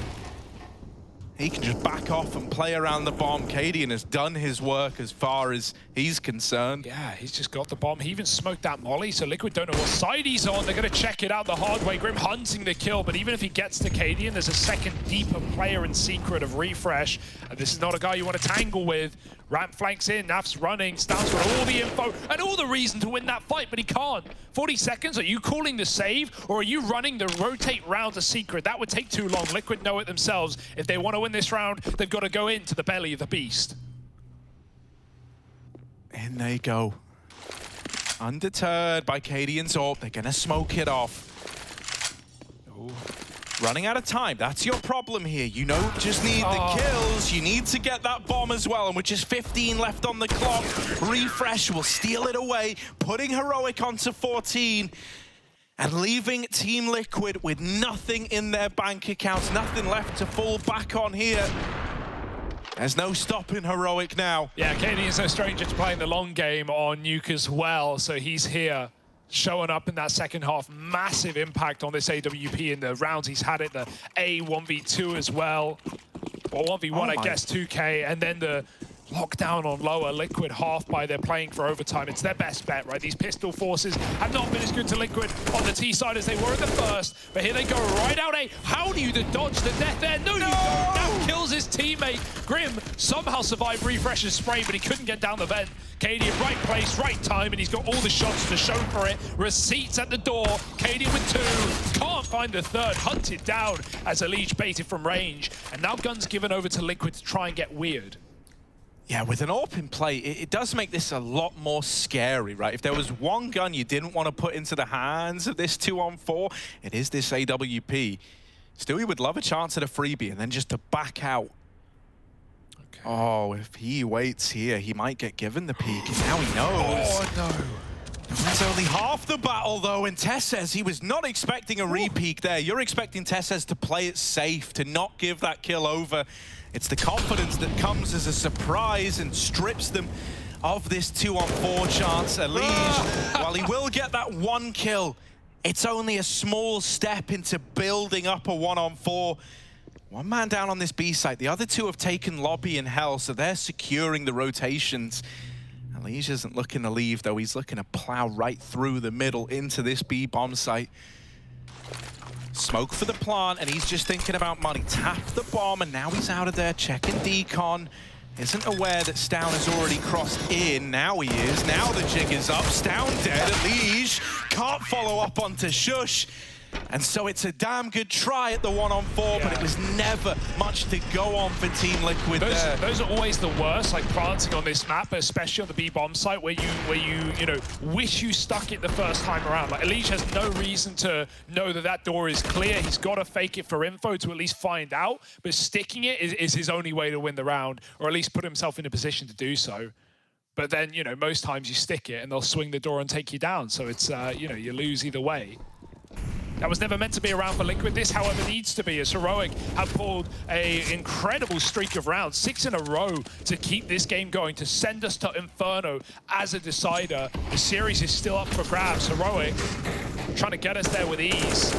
He can just back off and play around the bomb. Cadian has done his work as far as he's concerned. Yeah, he's just got the bomb. He even smoked that molly, so Liquid don't know what side he's on. They're going to check it out the hard way. Grim hunting the kill, but even if he gets to Cadian, there's a second deeper player in secret of Refresh. And this is not a guy you want to tangle with. Ramp flanks in, Naf's running, Stan's got all the info and all the reason to win that fight, but he can't. 40 seconds, are you calling the save or are you running the rotate round to secret? That would take too long. Liquid know it themselves. If they want to win this round, they've got to go into the belly of the beast. In they go. Undeterred by Cadian's AWP, they're gonna smoke it off. Ooh. Running out of time, that's your problem here. You don't just need the kills, you need to get that bomb as well. And with just 15 left on the clock, Refresh will steal it away, putting Heroic onto 14. And leaving Team Liquid with nothing in their bank accounts, nothing left to fall back on here. There's no stopping Heroic now. Yeah, Cadian's no stranger to playing the long game on Nuke as well, so he's here. Showing up in that second half, massive impact on this AWP in the rounds he's had it, the A1v2 as well, or 1v1 I guess, 2K, and then the lockdown on lower. Liquid half by they're playing for overtime. It's their best bet, right? These pistol forces have not been as good to Liquid on the T side as they were in the first, but here they go right out A. How do you dodge the death there? No, you don't. That kills his teammate. Grim somehow survived Refresh's spray, but he couldn't get down the vent. Cadian, right place, right time, and he's got all the shots to show for it. Receipts at the door. Cadian with 2. Can't find the third, hunted down as Elige baited from range, and now gun's given over to Liquid to try and get weird. Yeah, with an AWP in play, it does make this a lot more scary, right? If there was one gun you didn't want to put into the hands of this 2-on-4, it is this AWP. Stewie would love a chance at a freebie and then just to back out. Okay. Oh, if he waits here, he might get given the peek, and now he knows. Oh, no. That's only half the battle, though, and Tess says he was not expecting a re-peek there. You're expecting Tess says to play it safe, to not give that kill over. It's the confidence that comes as a surprise and strips them of this 2-on-4 chance. Elige, while he will get that one kill, it's only a small step into building up a 1-on-4. One man down on this B site. The other two have taken lobby and hell, so they're securing the rotations. Elige isn't looking to leave, though. He's looking to plow right through the middle into this B bomb site. Smoke for the plant, and he's just thinking about money. Tap the bomb, and now he's out of there, checking decon. Isn't aware that Stown has already crossed in. Now he is. Now the jig is up. Stown dead. Elige can't follow up onto Shush. And so it's a damn good try at the 1-on-4, but it was never much to go on for Team Liquid there. Those are always the worst, like planting on this map, but especially on the B bomb site where you know, wish you stuck it the first time around. Like Elige has no reason to know that that door is clear. He's got to fake it for info to at least find out, but sticking it is his only way to win the round, or at least put himself in a position to do so. But then, you know, most times you stick it and they'll swing the door and take you down. So it's, you know, you lose either way. That was never meant to be around for Liquid. This, however, needs to be, as Heroic have pulled an incredible streak of rounds, 6 in a row to keep this game going, to send us to Inferno as a decider. The series is still up for grabs. Heroic trying to get us there with ease.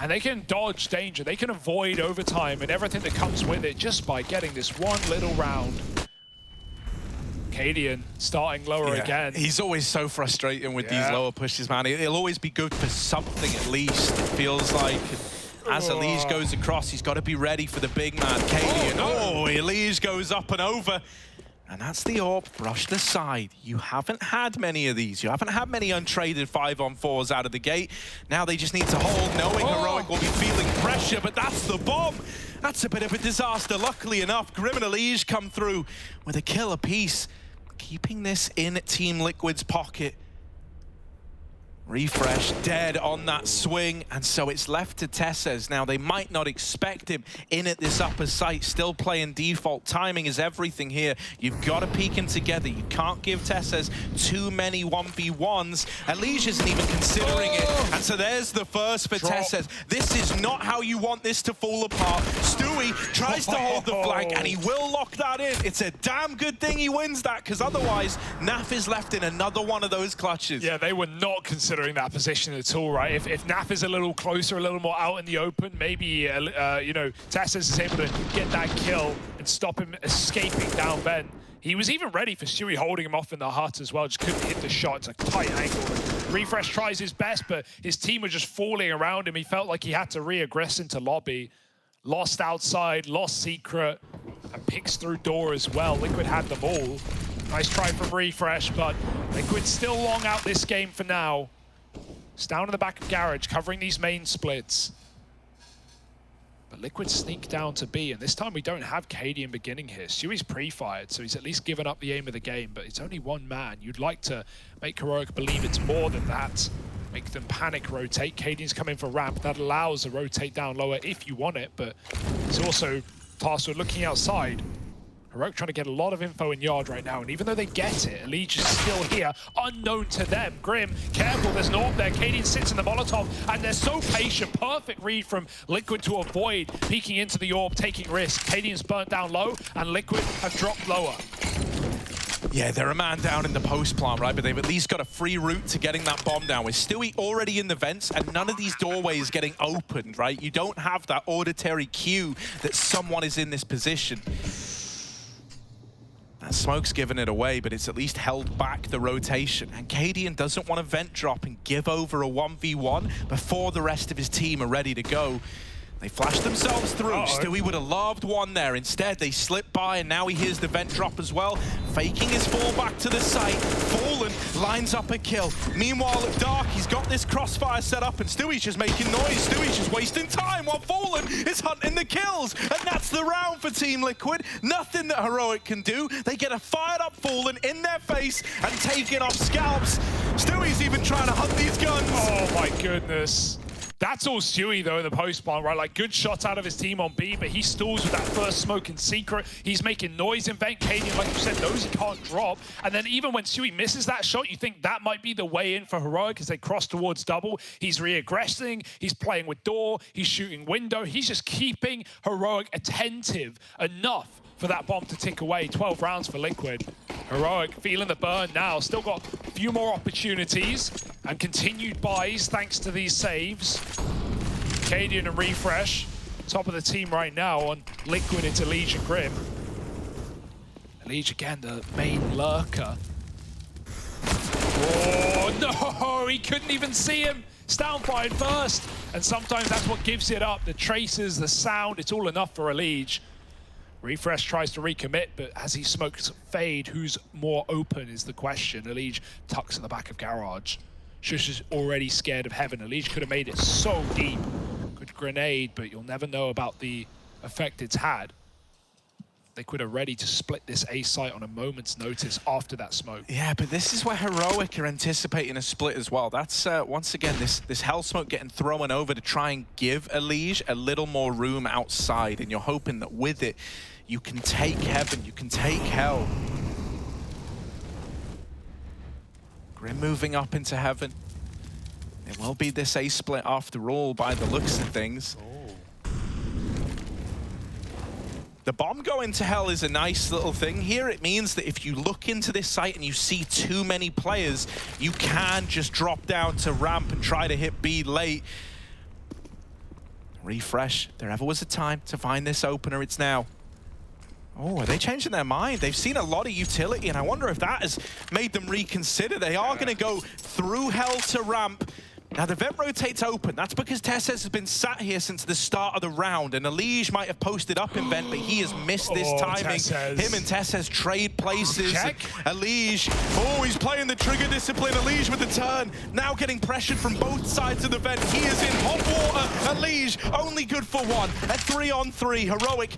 And they can dodge danger. They can avoid overtime and everything that comes with it just by getting this one little round. Cadian starting lower again. He's always so frustrating with these lower pushes, man. He'll always be good for something at least. It feels like as Elige goes across, he's got to be ready for the big man, Cadian. Elige goes up and over. And that's the AWP brushed aside. You haven't had many of these. You haven't had many untraded 5-on-4s out of the gate. Now they just need to hold, knowing Heroic will be feeling pressure, but that's the bomb. That's a bit of a disaster. Luckily enough, Grim and Elige come through with a kill apiece, keeping this in Team Liquid's pocket. Refresh dead on that swing, and so it's left to Tesses. Now, they might not expect him in at this upper site, still playing default. Timing is everything here. You've got to peek them together. You can't give Tesses too many 1v1s. Elige isn't even considering it, and so there's the first for Tesses. This is not how you want this to fall apart. Stewie tries to hold the flank, and he will lock that in. It's a damn good thing he wins that, because otherwise, Naf is left in another one of those clutches. Yeah, they were not considering that position at all, right? If Naf is a little closer, a little more out in the open, maybe, you know, Tesses is able to get that kill and stop him escaping down Ben. He was even ready for Stewie holding him off in the hut as well, just couldn't hit the shot. It's a tight angle. Refresh tries his best, but his team were just falling around him. He felt like he had to re-aggress into lobby. Lost outside, lost secret, and picks through door as well. Liquid had them all. Nice try from Refresh, but Liquid still long out this game for now. It's down in the back of Garage, covering these main splits. But Liquid sneak down to B, and this time we don't have Cadian beginning here. Stewie's pre-fired, so he's at least given up the aim of the game, but it's only one man. You'd like to make Heroic believe it's more than that. Make them panic rotate. Cadian's coming for ramp. That allows a rotate down lower if you want it, but it's also tasked with looking outside. Heroic trying to get a lot of info in yard right now, and even though they get it, Elige is still here, unknown to them. Grim, careful, there's an AWP there. Cadian sits in the Molotov, and they're so patient. Perfect read from Liquid to avoid peeking into the AWP, taking risk. Cadian's burnt down low, and Liquid have dropped lower. Yeah, they're a man down in the post plant, right? But they've at least got a free route to getting that bomb down. With Stewie already in the vents and none of these doorways getting opened, right? You don't have that auditory cue that someone is in this position. That smoke's given it away, but it's at least held back the rotation. And Cadian doesn't want to vent drop and give over a 1v1 before the rest of his team are ready to go. They flashed themselves through. Uh-oh. Stewie would have loved one there. Instead, they slipped by, and now he hears the vent drop as well. Faking his fall back to the site. Fallen lines up a kill. Meanwhile, at Dark, he's got this crossfire set up, and Stewie's just making noise. Stewie's just wasting time while Fallen is hunting the kills. And that's the round for Team Liquid. Nothing that Heroic can do. They get a fired up Fallen in their face and taking off scalps. Stewie's even trying to hunt these guns. Oh my goodness. That's all Stewie, though, in the post-spawn, right? Like, good shots out of his team on B, but he stalls with that first smoke in secret. He's making noise in vent. Cadian, like you said, knows he can't drop. And then even when Stewie misses that shot, you think that might be the way in for Heroic as they cross towards double. He's re-aggressing. He's playing with door. He's shooting window. He's just keeping Heroic attentive enough for that bomb to tick away. 12 rounds for Liquid. Heroic feeling the burn now. Still got a few more opportunities and continued buys thanks to these saves. Cadian and Refresh, top of the team right now on Liquid into Liege and Grim. Liege again, the main lurker. Oh no, he couldn't even see him. Downfired first. And sometimes that's what gives it up. The traces, the sound, it's all enough for a Liege. Refresh tries to recommit, but as he smokes fade, who's more open is the question. Elige tucks in the back of Garage. Shush is already scared of Heaven. Elige could have made it so deep. Good grenade, but you'll never know about the effect it's had. Liquid are ready to split this A site on a moment's notice after that smoke. Yeah, but this is where Heroic are anticipating a split as well. That's, once again, this Hell Smoke getting thrown over to try and give Elige a little more room outside, and you're hoping that with it, you can take Heaven, you can take Hell. Grim moving up into Heaven. It will be this A split after all by the looks of things. The bomb going to Hell is a nice little thing. Here it means that if you look into this site and you see too many players, you can just drop down to ramp and try to hit B late. Refresh. There ever was a time to find this opener, it's now. Oh, are they changing their mind? They've seen a lot of utility, and I wonder if that has made them reconsider. They are going to go through Hell to ramp. Now, the vent rotates open. That's because Tesses has been sat here since the start of the round, and Elige might have posted up in vent, but he has missed this timing. Tesses. Him and Tesses trade places. Check. Elige, oh, he's playing the trigger discipline. Elige with the turn. Now getting pressured from both sides of the vent. He is in hot water. Elige only good for one. At 3-on-3, Heroic,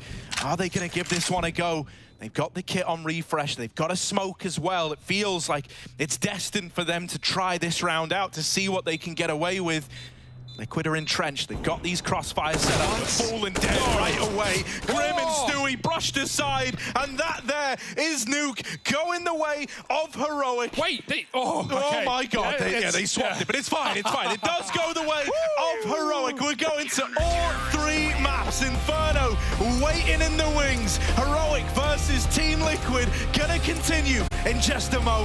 are they going to give this one a go? They've got the kit on Refresh. They've got a smoke as well. It feels like it's destined for them to try this round out to see what they can get away with. Liquid are entrenched. They've got these crossfires set up. Fallen dead right away. Grim and Stewie brushed aside, and that there is Nuke going the way of Heroic. Wait, okay. Oh my God, they swapped it, but it's fine, it's fine. It does go the way of Heroic. We're going to all three maps. Inferno waiting in the wings. Heroic versus Team Liquid. Gonna continue in just a moment.